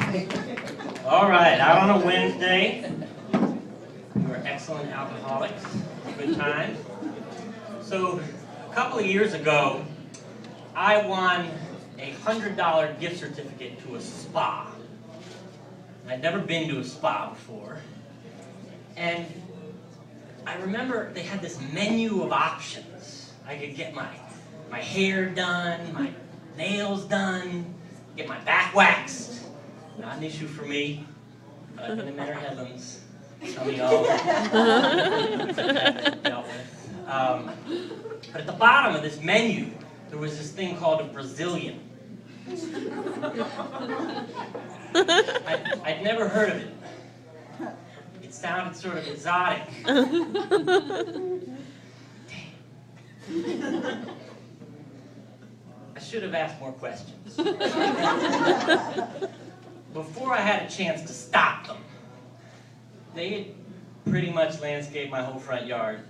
All right, out on a Wednesday. We're excellent alcoholics. Good time. So, a couple of years ago, I won a $100 gift certificate to a spa. I'd never been to a spa before. And I remember they had this menu of options. I could get my hair done, my nails done, get my back waxed. Not an issue for me. In the Menor Headlands, some of y'all dealt with. But at the bottom of this menu, there was this thing called a Brazilian. I'd never heard of it. It sounded sort of exotic. I should have asked more questions. Before I had a chance to stop them, they had pretty much landscaped my whole front yard.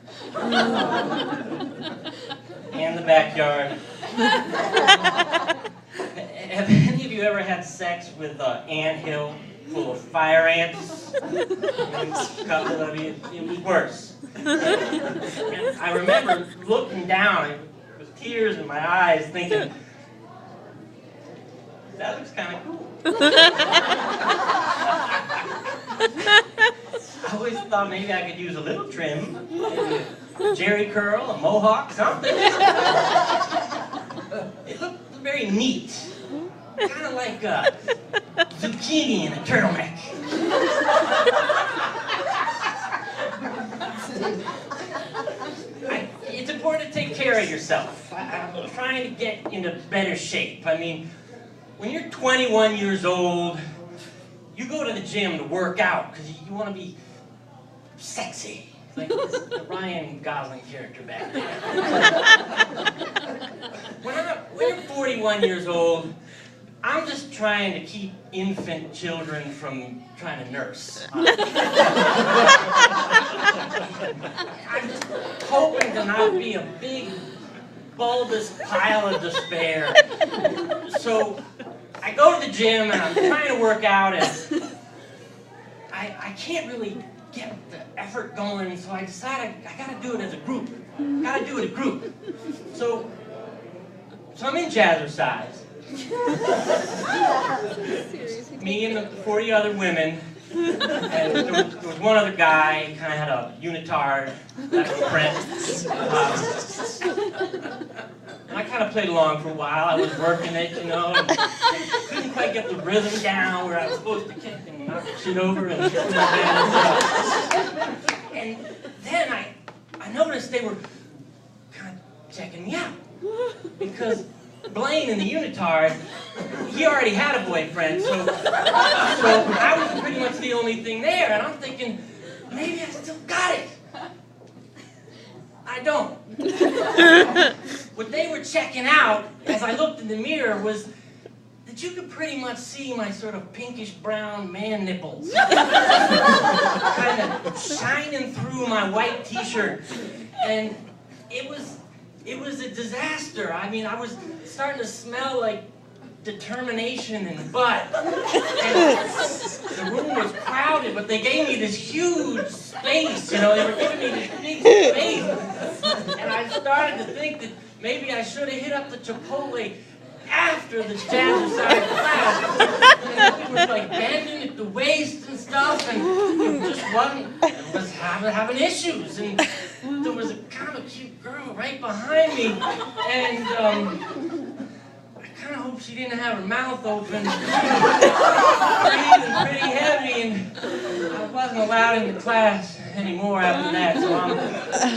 And the backyard. Have any of you ever had sex with an anthill full of fire ants? A couple of you. It was worse. And I remember looking down with tears in my eyes thinking, that looks kind of cool. I always thought maybe I could use a little trim, maybe a jerry curl, a mohawk, something. It looked very neat, kind of like zucchini in a turtleneck. It's important to take care of yourself. I'm trying to get into better shape. I mean, when you're 21 years old, you go to the gym to work out because you want to be sexy. Like the Ryan Gosling character back there. When you're 41 years old, I'm just trying to keep infant children from trying to nurse. I'm just hoping to not be a big, bulbous pile of despair. So I go to the gym and I'm trying to work out and I can't really get the effort going, so I decided I gotta do it as a group. Gotta do it a group. So I'm in jazzercise. Me and the 40 other women, and there was one other guy, he kind of had a unitard, that was Prince. And I kind of played along for a while. I was working it, you know, and couldn't quite get the rhythm down where I was supposed to kick and knock shit over and do my dance. And then I noticed they were kind of checking me out. Because Blaine in the unitard, he already had a boyfriend, so I was pretty much the only thing there, and I'm thinking, maybe I still got it. I don't. What they were checking out, as I looked in the mirror, was that you could pretty much see my sort of pinkish-brown man nipples. Kind of shining through my white t-shirt. And it was a disaster. I mean, I was starting to smell like determination and butt. And the room was crowded, but they gave me this huge space, you know, they were giving me this big space. And I started to think that maybe I should have hit up the Chipotle after the jazzercise class. And we were like bending at the waist and stuff, and it was having issues. And there was a kind of a cute girl right behind me, and I kind of hoped she didn't have her mouth open. Breathing pretty heavy, and I wasn't allowed in the class anymore after that, so I'm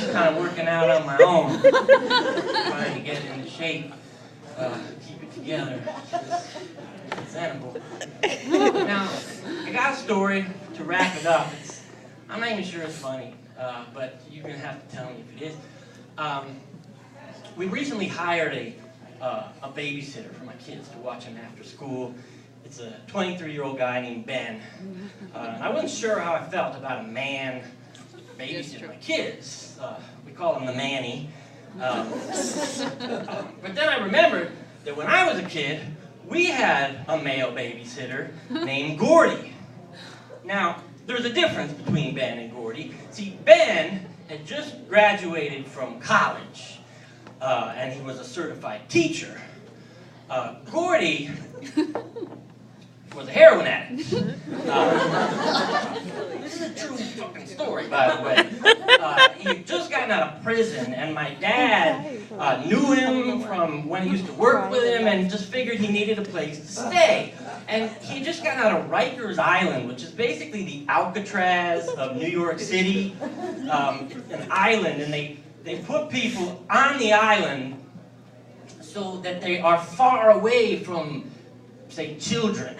just kind of working out on my own, trying to get into shape, keep it together. It's presentable. Now, I got a story to wrap it up. I'm not even sure it's funny, but you're going to have to tell me if it is. We recently hired a babysitter for my kids to watch them after school. It's a 23-year-old guy named Ben. And I wasn't sure how I felt about a man babysitting my kids. We call him the Manny. But then I remembered that when I was a kid, we had a male babysitter named Gordy. Now, there's a difference between Ben and Gordy. See, Ben had just graduated from college, and he was a certified teacher. Gordy was a heroin addict. This is a true fucking story, by the way. He had just gotten out of prison, and my dad knew him from when he used to work with him, and just figured he needed a place to stay. And he had just gotten out of Rikers Island, which is basically the Alcatraz of New York City, an island, and they put people on the island so that they are far away from, say, children.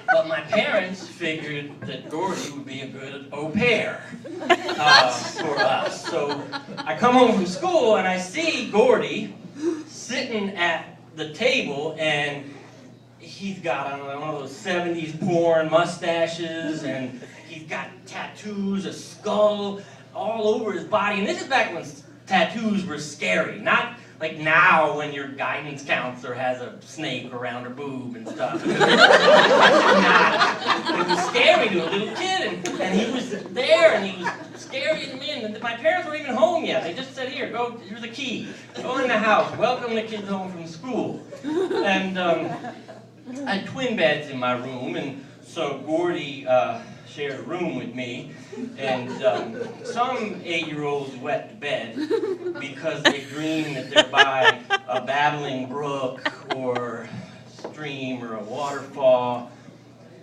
But my parents figured that Gordy would be a good au pair for us. So I come home from school and I see Gordy sitting at the table, and he's got one of those 70s porn mustaches, and he's got tattoos, a skull all over his body. And this is back when tattoos were scary, not like now when your guidance counselor has a snake around her boob and stuff. It was scary to a little kid, and he was there, and he was scary to me, and my parents weren't even home yet. They just said, here, go, here's the key. Go in the house, welcome the kids home from school. And I had twin beds in my room, and so Gordy shared a room with me, and some 8-year-olds wet the bed because they dream that they're by a babbling brook or stream or a waterfall.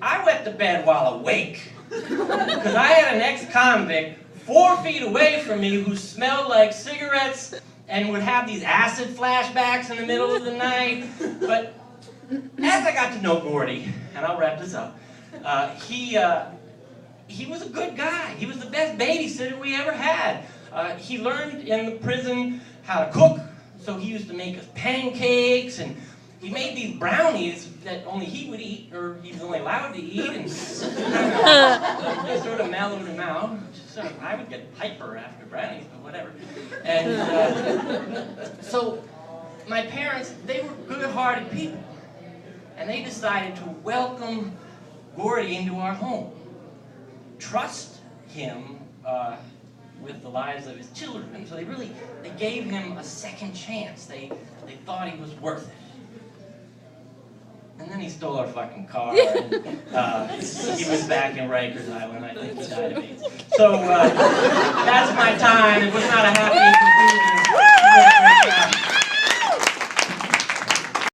I wet the bed while awake because I had an ex-convict 4 feet away from me who smelled like cigarettes and would have these acid flashbacks in the middle of the night. But as I got to know Gordy, and I'll wrap this up, he was a good guy. He was the best babysitter we ever had. He learned in the prison how to cook, so he used to make us pancakes, and he made these brownies that only he would eat, or he was only allowed to eat, and just sort of mellowed him out. I would get hyper after brownies, but whatever. And so my parents, they were good-hearted people, and they decided to welcome Gordy into our home. Trust him with the lives of his children. So they gave him a second chance. They thought he was worth it. And then he stole our fucking car. And, he was back in Rikers Island. I think he died of AIDS. So that's my time. It was not a happy conclusion.